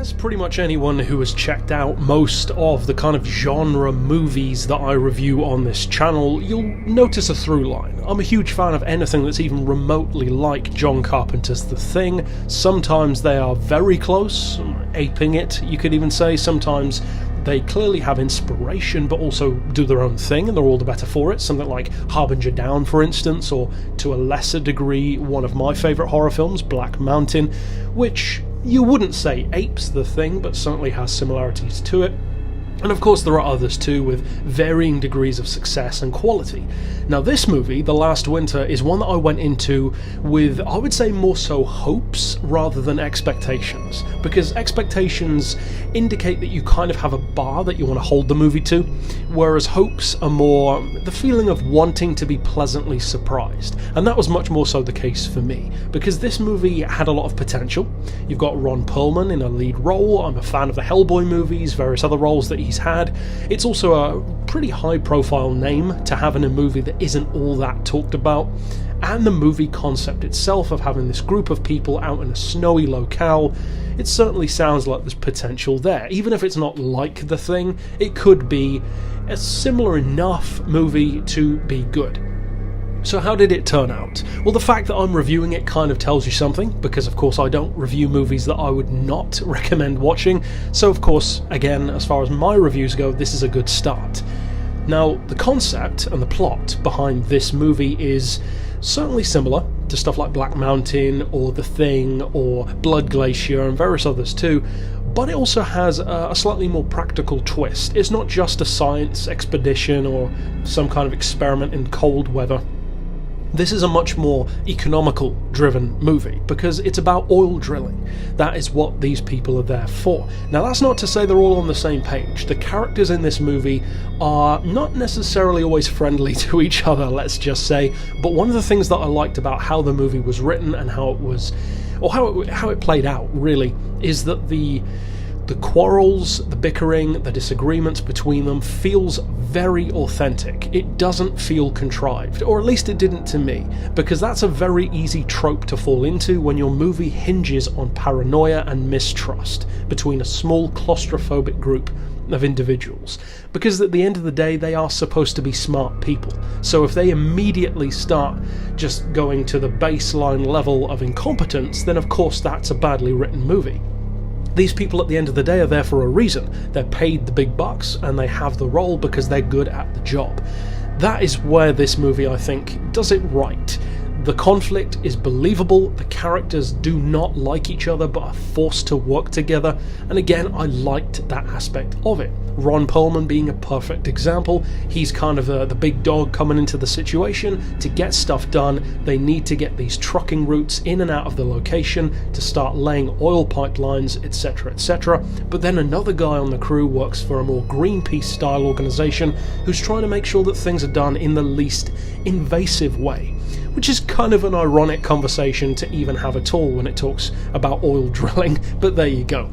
as pretty much anyone who has checked out most of the kind of genre movies that I review on this channel, you'll notice a through line. I'm a huge fan of anything that's even remotely like John Carpenter's The Thing. Sometimes they are very close, aping it, you could even say. Sometimes they clearly have inspiration but also do their own thing and they're all the better for it. Something like Harbinger Down, for instance, or to a lesser degree one of my favourite horror films, Black Mountain, which you wouldn't say apes The Thing but certainly has similarities to it. And of course there are others too, with varying degrees of success and quality. Now this movie, The Last Winter, is one that I went into with, I would say, more so hopes rather than expectations, because expectations indicate that you kind of have a bar that you want to hold the movie to, whereas hopes are more the feeling of wanting to be pleasantly surprised. And that was much more so the case for me, because this movie had a lot of potential. You've got Ron Perlman in a lead role. I'm a fan of the Hellboy movies, various other roles that he's had. It's also a pretty high profile name to have in a movie that isn't all that talked about, and the movie concept itself of having this group of people out in a snowy locale, it certainly sounds like there's potential there. Even if it's not like The Thing, it could be a similar enough movie to be good. So how did it turn out? Well, the fact that I'm reviewing it kind of tells you something, because of course I don't review movies that I would not recommend watching, so of course, again, as far as my reviews go, this is a good start. Now, the concept and the plot behind this movie is certainly similar to stuff like Black Mountain or The Thing or Blood Glacier and various others too, but it also has a slightly more practical twist. It's not just a science expedition or some kind of experiment in cold weather. This is a much more economical driven movie because it's about oil drilling. That is what these people are there for. Now that's not to say they're all on the same page. The characters in this movie are not necessarily always friendly to each other, let's just say, but one of the things that I liked about how the movie was written and how it was, or how it played out really, is that the quarrels, the bickering, the disagreements between them feels very authentic. It doesn't feel contrived, or at least it didn't to me, because that's a very easy trope to fall into when your movie hinges on paranoia and mistrust between a small claustrophobic group of individuals, because at the end of the day they are supposed to be smart people. So if they immediately start just going to the baseline level of incompetence, then of course that's a badly written movie. These people at the end of the day are there for a reason. They're paid the big bucks and they have the role because they're good at the job. That is where this movie, I think, does it right. The conflict is believable, the characters do not like each other but are forced to work together, and again, I liked that aspect of it. Ron Perlman being a perfect example. He's kind of the big dog coming into the situation. To get stuff done, they need to get these trucking routes in and out of the location to start laying oil pipelines, etc, etc. But then another guy on the crew works for a more Greenpeace-style organisation who's trying to make sure that things are done in the least invasive way, which is kind of an ironic conversation to even have at all when it talks about oil drilling, but there you go.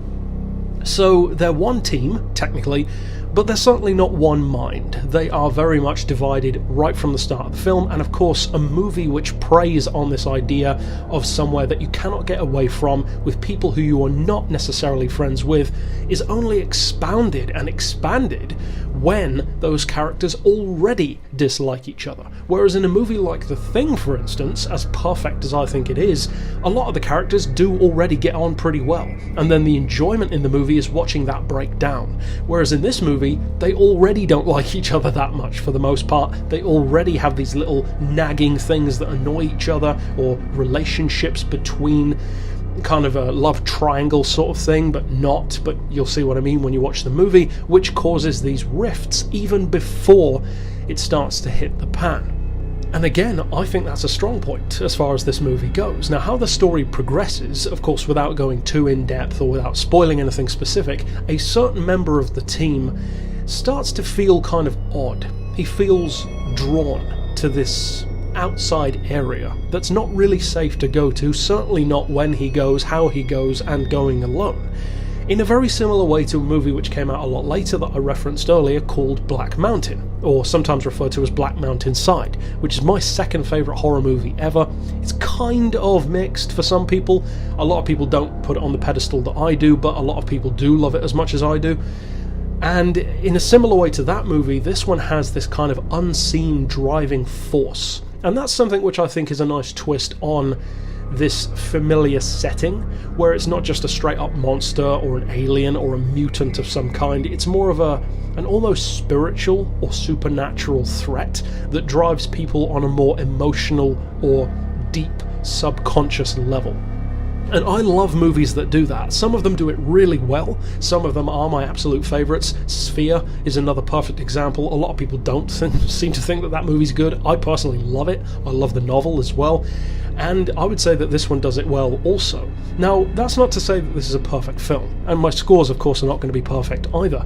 So they're one team, technically, but they're certainly not one mind. They are very much divided right from the start of the film, and of course a movie which preys on this idea of somewhere that you cannot get away from with people who you are not necessarily friends with is only expounded and expanded when those characters already dislike each other. Whereas in a movie like The Thing, for instance, as perfect as I think it is, a lot of the characters do already get on pretty well, and then the enjoyment in the movie is watching that break down. Whereas in this movie, they already don't like each other that much for the most part. They already have these little nagging things that annoy each other, or relationships between kind of a love triangle sort of thing, but you'll see what I mean when you watch the movie, which causes these rifts even before it starts to hit the pan. And again, I think that's a strong point as far as this movie goes. Now, how the story progresses, of course, without going too in-depth or without spoiling anything specific, a certain member of the team starts to feel kind of odd. He feels drawn to this outside area that's not really safe to go to, certainly not when he goes, how he goes, and going alone. in a very similar way to a movie which came out a lot later that I referenced earlier called Black Mountain, or sometimes referred to as Black Mountain Side, which is my second favourite horror movie ever. It's kind of mixed for some people. A lot of people don't put it on the pedestal that I do, but a lot of people do love it as much as I do. And in a similar way to that movie, this one has this kind of unseen driving force. And that's something which I think is a nice twist on this familiar setting, where it's not just a straight up monster or an alien or a mutant of some kind. It's more of an almost spiritual or supernatural threat that drives people on a more emotional or deep subconscious level. And I love movies that do that. Some of them do it really well. Some of them are my absolute favourites. Sphere is another perfect example. A lot of people don't seem to think that that movie's good. I personally love it. I love the novel as well. And I would say that this one does it well also. Now, that's not to say that this is a perfect film. And my scores, of course, are not going to be perfect either.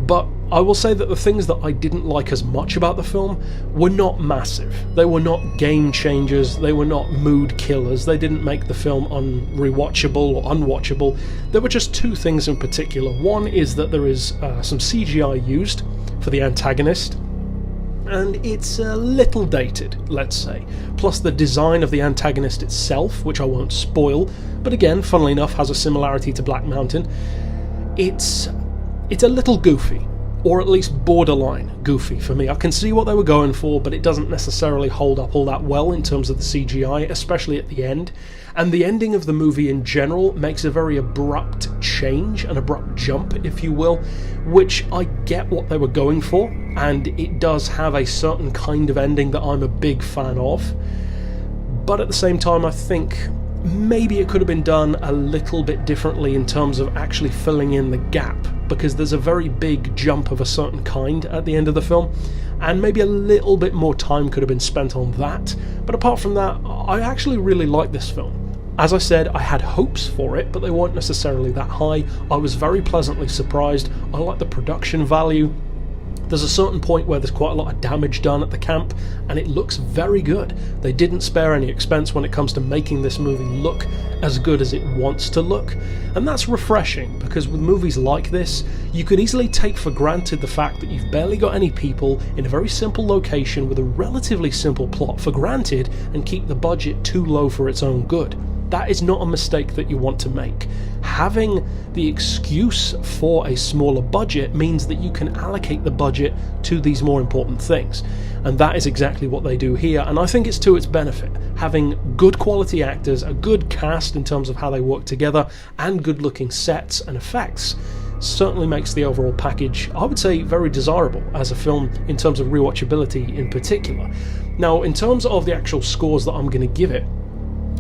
But I will say that the things that I didn't like as much about the film were not massive. They were not game changers, they were not mood killers, they didn't make the film unrewatchable or unwatchable. There were just two things in particular. One is that there is some CGI used for the antagonist, and it's a little dated, let's say. Plus the design of the antagonist itself, which I won't spoil, but again, funnily enough, has a similarity to Black Mountain. It's a little goofy, or at least borderline goofy for me. I can see what they were going for, but it doesn't necessarily hold up all that well in terms of the CGI, especially at the end. And the ending of the movie in general makes a very abrupt change, an abrupt jump, if you will, which I get what they were going for, and it does have a certain kind of ending that I'm a big fan of. But at the same time, I think maybe it could have been done a little bit differently in terms of actually filling in the gap, because there's a very big jump of a certain kind at the end of the film, and maybe a little bit more time could have been spent on that. But apart from that, I actually really like this film. As I said, I had hopes for it, but they weren't necessarily that high. I was very pleasantly surprised. I like the production value. There's a certain point where there's quite a lot of damage done at the camp, and it looks very good. They didn't spare any expense when it comes to making this movie look as good as it wants to look, and that's refreshing, because with movies like this, you could easily take for granted the fact that you've barely got any people in a very simple location with a relatively simple plot for granted and keep the budget too low for its own good. That is not a mistake that you want to make. Having the excuse for a smaller budget means that you can allocate the budget to these more important things. And that is exactly what they do here, and I think it's to its benefit. Having good quality actors, a good cast in terms of how they work together, and good looking sets and effects certainly makes the overall package, I would say, very desirable as a film in terms of rewatchability in particular. Now, in terms of the actual scores that I'm going to give it,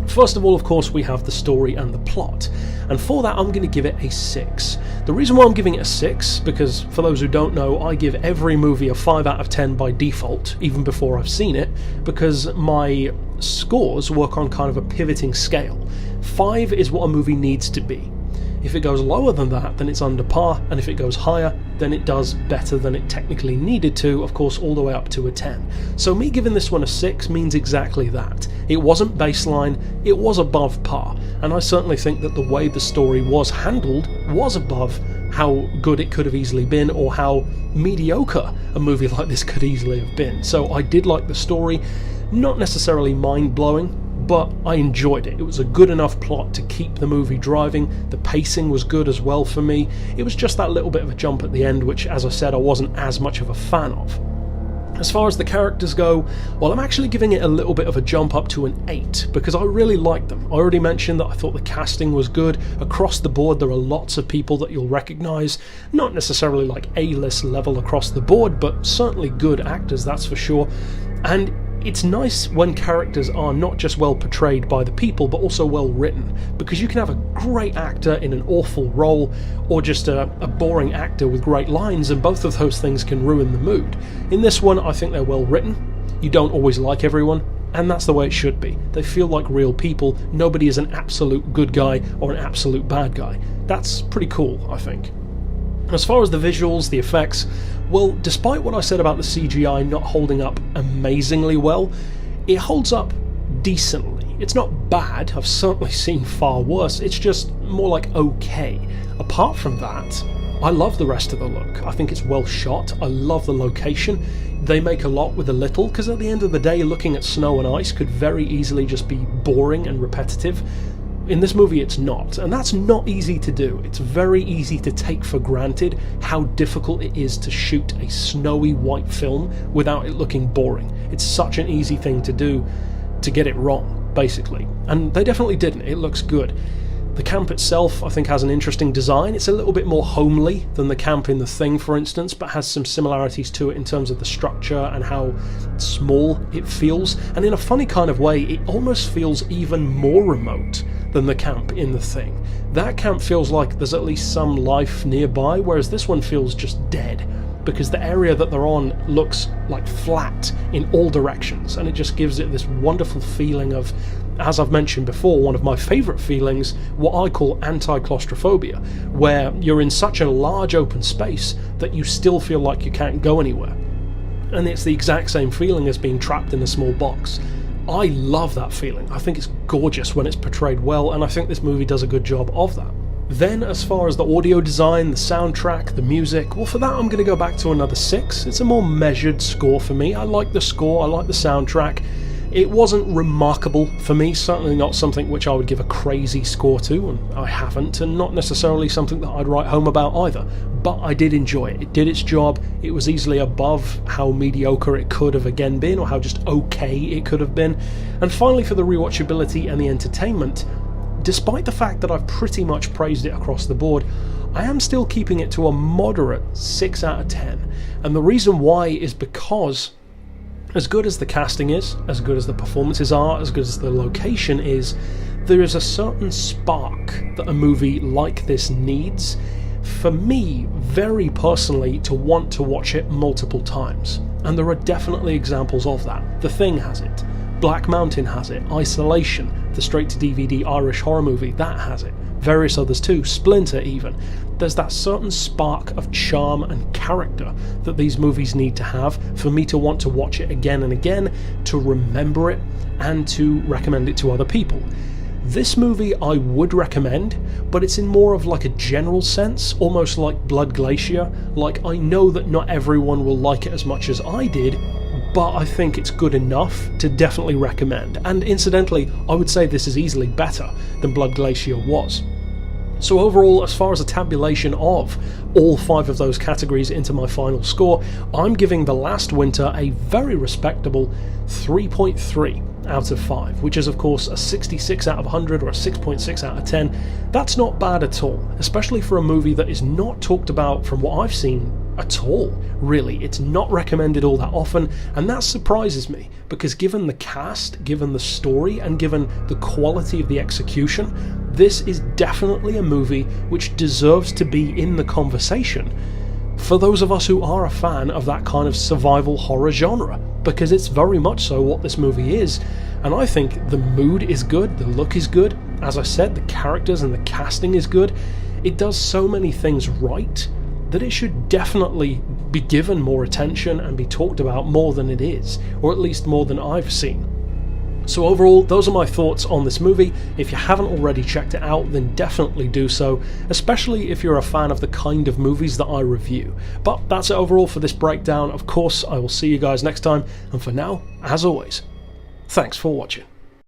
first of all, of course, we have the story and the plot, and for that I'm going to give it a 6. The reason why I'm giving it a 6, because for those who don't know, I give every movie a 5 out of 10 by default, even before I've seen it, because my scores work on kind of a pivoting scale. 5 is what a movie needs to be. If it goes lower than that, then it's under par, and if it goes higher, then it does better than it technically needed to, of course, all the way up to a 10. So me giving this one a 6 means exactly that. It wasn't baseline, it was above par, and I certainly think that the way the story was handled was above how good it could have easily been, or how mediocre a movie like this could easily have been. So I did like the story, not necessarily mind-blowing, but I enjoyed it. It was a good enough plot to keep the movie driving. The pacing was good as well for me. It was just that little bit of a jump at the end, which, as I said, I wasn't as much of a fan of. As far as the characters go, well, I'm actually giving it a little bit of a jump up to an 8, because I really liked them. I already mentioned that I thought the casting was good. Across the board, there are lots of people that you'll recognise. Not necessarily like A-list level across the board, but certainly good actors, that's for sure. And it's nice when characters are not just well portrayed by the people, but also well written, because you can have a great actor in an awful role, or just a boring actor with great lines, and both of those things can ruin the mood. In this one, I think they're well written. You don't always like everyone, and that's the way it should be. They feel like real people. Nobody is an absolute good guy or an absolute bad guy. That's pretty cool, I think. As far as the visuals, the effects, well, despite what I said about the CGI not holding up amazingly well, it holds up decently. It's not bad, I've certainly seen far worse, it's just more like okay. Apart from that, I love the rest of the look. I think it's well shot, I love the location. They make a lot with a little, because at the end of the day, looking at snow and ice could very easily just be boring and repetitive. In this movie it's not, and that's not easy to do. It's very easy to take for granted how difficult it is to shoot a snowy white film without it looking boring. It's such an easy thing to do, to get it wrong, basically. And they definitely didn't, it looks good. The camp itself, I think, has an interesting design. It's a little bit more homely than the camp in The Thing, for instance, but has some similarities to it in terms of the structure and how small it feels. And in a funny kind of way, it almost feels even more remote than the camp in The Thing. That camp feels like there's at least some life nearby, whereas this one feels just dead, because the area that they're on looks like flat in all directions, and it just gives it this wonderful feeling of, as I've mentioned before, one of my favourite feelings, what I call anti-claustrophobia, where you're in such a large open space that you still feel like you can't go anywhere. And it's the exact same feeling as being trapped in a small box. I love that feeling. I think it's gorgeous when it's portrayed well, and I think this movie does a good job of that. Then, as far as the audio design, the soundtrack, the music, well, for that I'm going to go back to another 6. It's a more measured score for me. I like the score, I like the soundtrack. It wasn't remarkable for me, certainly not something which I would give a crazy score to, and I haven't, and not necessarily something that I'd write home about either. But I did enjoy it. It did its job. It was easily above how mediocre it could have again been, or how just okay it could have been. And finally, for the rewatchability and the entertainment, despite the fact that I've pretty much praised it across the board, I am still keeping it to a moderate 6 out of 10. And the reason why is because, as good as the casting is, as good as the performances are, as good as the location is, there is a certain spark that a movie like this needs, for me, very personally, to want to watch it multiple times. And there are definitely examples of that. The Thing has it. Black Mountain has it. Isolation, the straight-to-DVD Irish horror movie, that has it. Various others too, Splinter even. There's that certain spark of charm and character that these movies need to have for me to want to watch it again and again, to remember it, and to recommend it to other people. This movie I would recommend, but it's in more of like a general sense, almost like Blood Glacier. Like, I know that not everyone will like it as much as I did, but I think it's good enough to definitely recommend. And incidentally, I would say this is easily better than Blood Glacier was. So overall, as far as a tabulation of all 5 of those categories into my final score, I'm giving The Last Winter a very respectable 3.3 out of 5, which is of course a 66 out of 100 or a 6.6 out of 10. That's not bad at all, especially for a movie that is not talked about, from what I've seen, at all, really. It's not recommended all that often, and that surprises me, because given the cast, given the story, and given the quality of the execution, this is definitely a movie which deserves to be in the conversation for those of us who are a fan of that kind of survival horror genre, because it's very much so what this movie is. And I think the mood is good, the look is good, as I said, the characters and the casting is good. It does so many things right that it should definitely be given more attention and be talked about more than it is, or at least more than I've seen. So overall, those are my thoughts on this movie. If you haven't already checked it out, then definitely do so, especially if you're a fan of the kind of movies that I review. But that's it overall for this breakdown. Of course, I will see you guys next time, and for now, as always, thanks for watching.